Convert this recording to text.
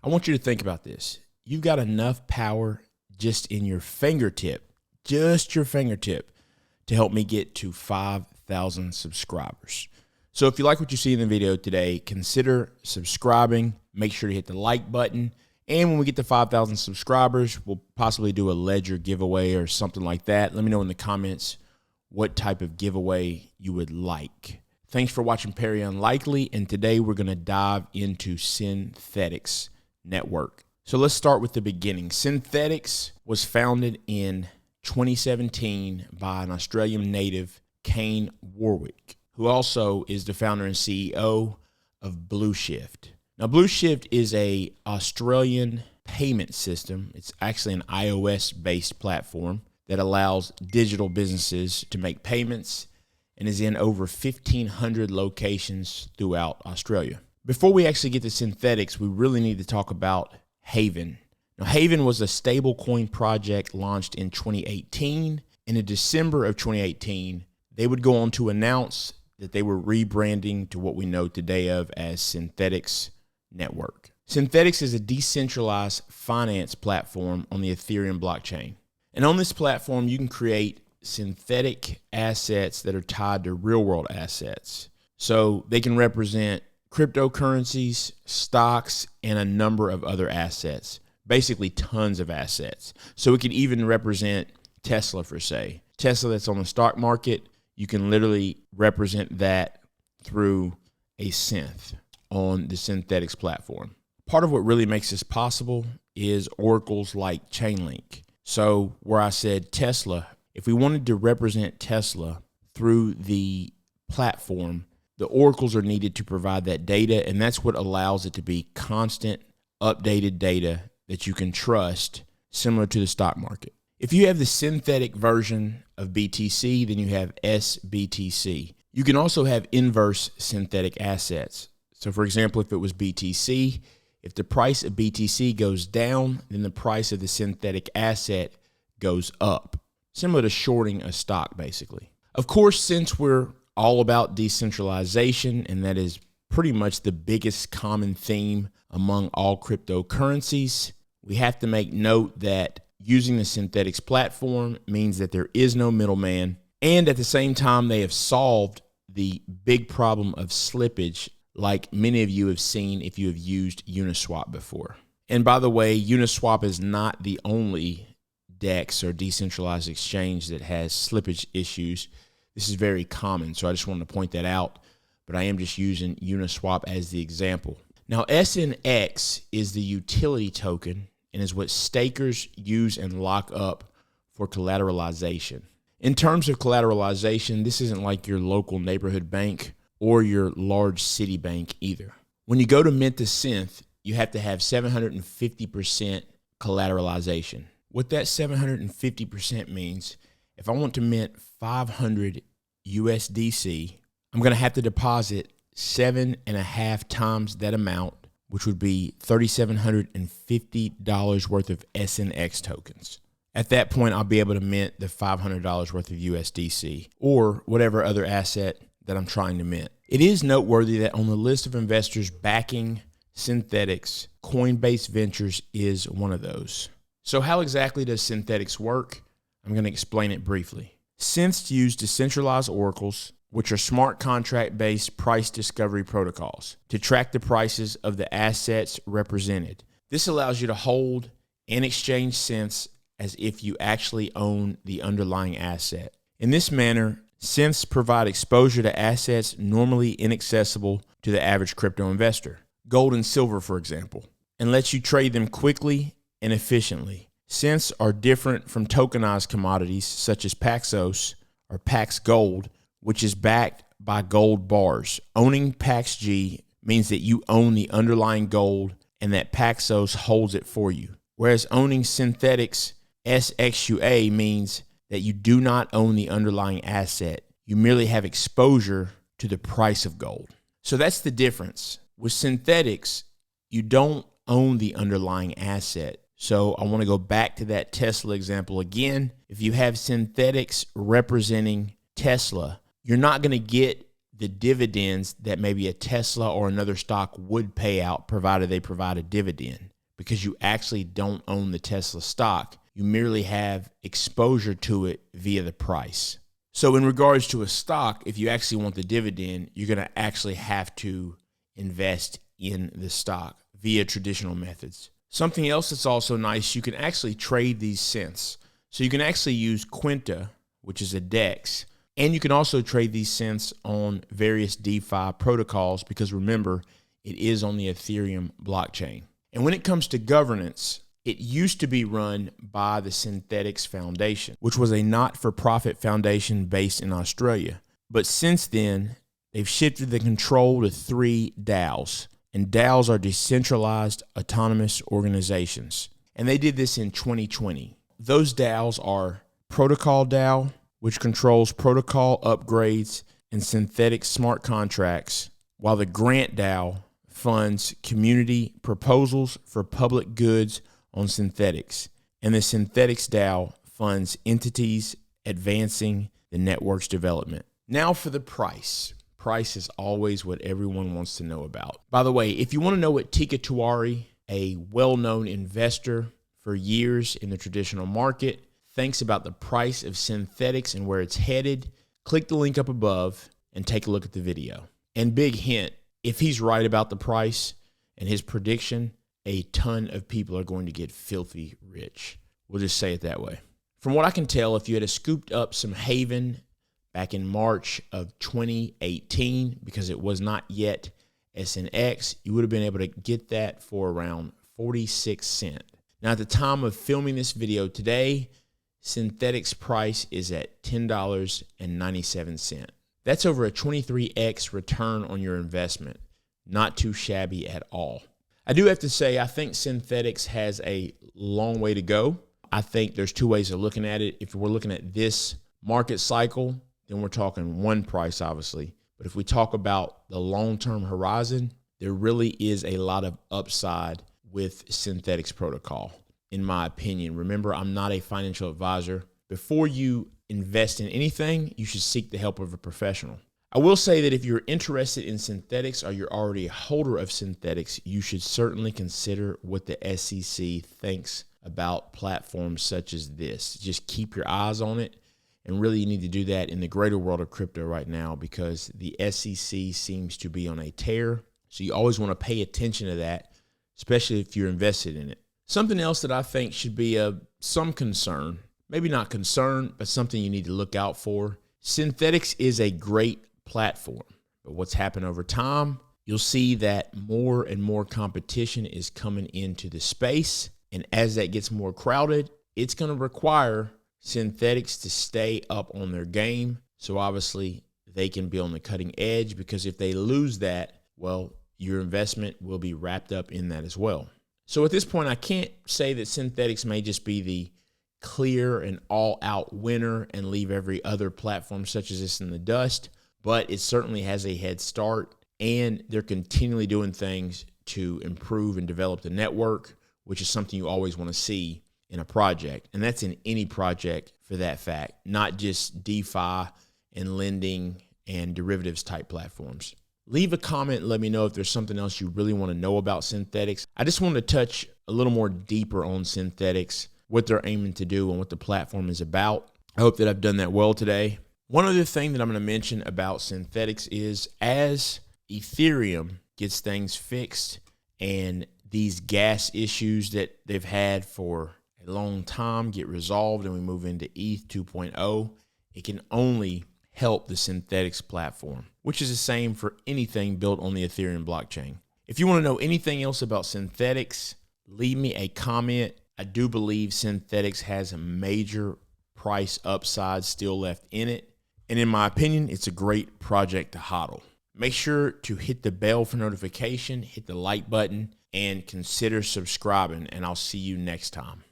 I want you to think about this. You've got enough power just in your fingertip, just your fingertip, to help me get to 5,000 subscribers. So if you like what you see in the video today, consider subscribing. Make sure to hit the like button. And when we get to 5,000 subscribers, we'll possibly do a ledger giveaway or something like that. Let me know in the comments what type of giveaway you would like. Thanks for watching Perry Unlikely, and today we're going to dive into Synthetix network. So let's start with the beginning. Synthetix was founded in 2017 by an Australian native, Kane Warwick, who also is the founder and CEO of Blueshift. Now, Blueshift is an Australian payment system. It's actually an iOS-based platform that allows digital businesses to make payments and is in over 1,500 locations throughout Australia. Before we actually get to Synthetix, we really need to talk about Haven. Now, Haven was a stablecoin project launched in 2018. And in December of 2018, they would go on to announce that they were rebranding to what we know today of as Synthetix network. Synthetix is a decentralized finance platform on the Ethereum blockchain. And on this platform, you can create synthetic assets that are tied to real-world assets. So they can represent cryptocurrencies, stocks, and a number of other assets, basically tons of assets. So it could even represent Tesla, for say. Tesla that's on the stock market, you can literally represent that through a synth on the Synthetix platform. Part of what really makes this possible is oracles like Chainlink. So where I said Tesla, if we wanted to represent Tesla through the platform, the oracles are needed to provide that data, and that's what allows it to be constant, updated data that you can trust, similar to the stock market. If you have the synthetic version of BTC, then you have SBTC. You can also have inverse synthetic assets. So for example, if it was BTC, if the price of BTC goes down, then the price of the synthetic asset goes up, similar to shorting a stock, basically. Of course, since we're all about decentralization, and that is pretty much the biggest common theme among all cryptocurrencies, we have to make note that using the Synthetix platform means that there is no middleman, and at the same time, they have solved the big problem of slippage, like many of you have seen if you have used Uniswap before. And by the way, Uniswap is not the only DEX or decentralized exchange that has slippage issues. This is very common, so I just wanted to point that out, but I am just using Uniswap as the example. Now, SNX is the utility token and is what stakers use and lock up for collateralization. In terms of collateralization, this isn't like your local neighborhood bank or your large city bank either. When you go to mint a synth, you have to have 750% collateralization. What that 750% means, if I want to mint 500 USDC, I'm going to have to deposit 7.5 times that amount, which would be $3,750 worth of SNX tokens. At that point, I'll be able to mint the $500 worth of USDC or whatever other asset that I'm trying to mint. It is noteworthy that on the list of investors backing Synthetix, Coinbase Ventures is one of those. So how exactly does Synthetix work? I'm going to explain it briefly. Synths use decentralized oracles, which are smart contract-based price discovery protocols, to track the prices of the assets represented. This allows you to hold and exchange synths as if you actually own the underlying asset. In this manner, synths provide exposure to assets normally inaccessible to the average crypto investor, gold and silver, for example, and lets you trade them quickly and efficiently. Synths are different from tokenized commodities such as Paxos or Pax Gold, which is backed by gold bars. Owning PaxG means that you own the underlying gold and that Paxos holds it for you. Whereas owning Synthetix SXUA means that you do not own the underlying asset. You merely have exposure to the price of gold. So that's the difference. With Synthetix, you don't own the underlying asset. So I want to go back to that Tesla example again. If you have Synthetix representing Tesla, you're not going to get the dividends that maybe a Tesla or another stock would pay out, provided they provide a dividend. because you actually don't own the Tesla stock. You merely have exposure to it via the price. So in regards to a stock, if you actually want the dividend, you're going to actually have to invest in the stock via traditional methods. Something else that's also nice, you can actually trade these cents. So you can actually use Quinta, which is a DEX, and you can also trade these cents on various DeFi protocols because remember, it is on the Ethereum blockchain. And when it comes to governance, it used to be run by the Synthetix Foundation, which was a not-for-profit foundation based in Australia. But since then, they've shifted the control to 3 DAOs. And DAOs are decentralized autonomous organizations. And they did this in 2020. Those DAOs are Protocol DAO, which controls protocol upgrades and Synthetix smart contracts, while the Grant DAO funds community proposals for public goods on Synthetix. And the Synthetix DAO funds entities advancing the network's development. Now for the price. Price is always what everyone wants to know about. By the way, if you want to know what Tika Tuari, a well-known investor for years in the traditional market, thinks about the price of Synthetix and where it's headed, click the link up above and take a look at the video. And big hint, if he's right about the price and his prediction, a ton of people are going to get filthy rich. We'll just say it that way. From what I can tell, if you had scooped up some Haven back in March of 2018, because it was not yet SNX, you would have been able to get that for around 46 cents. Now, at the time of filming this video today, Synthetix price is at $10.97. That's over a 23x return on your investment. Not too shabby at all. I do have to say, I think Synthetix has a long way to go. I think there's 2 ways of looking at it. If we're looking at this market cycle, then we're talking one price, obviously. But if we talk about the long-term horizon, there really is a lot of upside with Synthetix protocol, in my opinion. Remember, I'm not a financial advisor. Before you invest in anything, you should seek the help of a professional. I will say that if you're interested in Synthetix or you're already a holder of Synthetix, you should certainly consider what the SEC thinks about platforms such as this. Just keep your eyes on it. And really, you need to do that in the greater world of crypto right now because the SEC seems to be on a tear. So you always want to pay attention to that, especially if you're invested in it. Something else that I think should be of some concern, maybe not concern, but something you need to look out for. Synthetix is a great platform, but what's happened over time, you'll see that more and more competition is coming into the space. And as that gets more crowded, it's going to require Synthetix to stay up on their game. So obviously they can be on the cutting edge because if they lose that, well, your investment will be wrapped up in that as well. So at this point, I can't say that Synthetix may just be the clear and all-out winner and leave every other platform such as this in the dust, but it certainly has a head start and they're continually doing things to improve and develop the network, which is something you always want to see in a project. And that's in any project for that fact, not just DeFi and lending and derivatives type platforms. Leave a comment and let me know if there's something else you really want to know about Synthetix. I just wanted to touch a little more deeper on Synthetix, what they're aiming to do and what the platform is about. I hope that I've done that well today. One other thing that I'm going to mention about Synthetix is as Ethereum gets things fixed and these gas issues that they've had for a long time get resolved and we move into ETH 2.0, it can only help the Synthetix platform, which is the same for anything built on the Ethereum blockchain. If you want to know anything else about Synthetix, leave me a comment. I do believe Synthetix has a major price upside still left in it. And in my opinion, it's a great project to hodl. Make sure to hit the bell for notification, hit the like button, and consider subscribing. And I'll see you next time.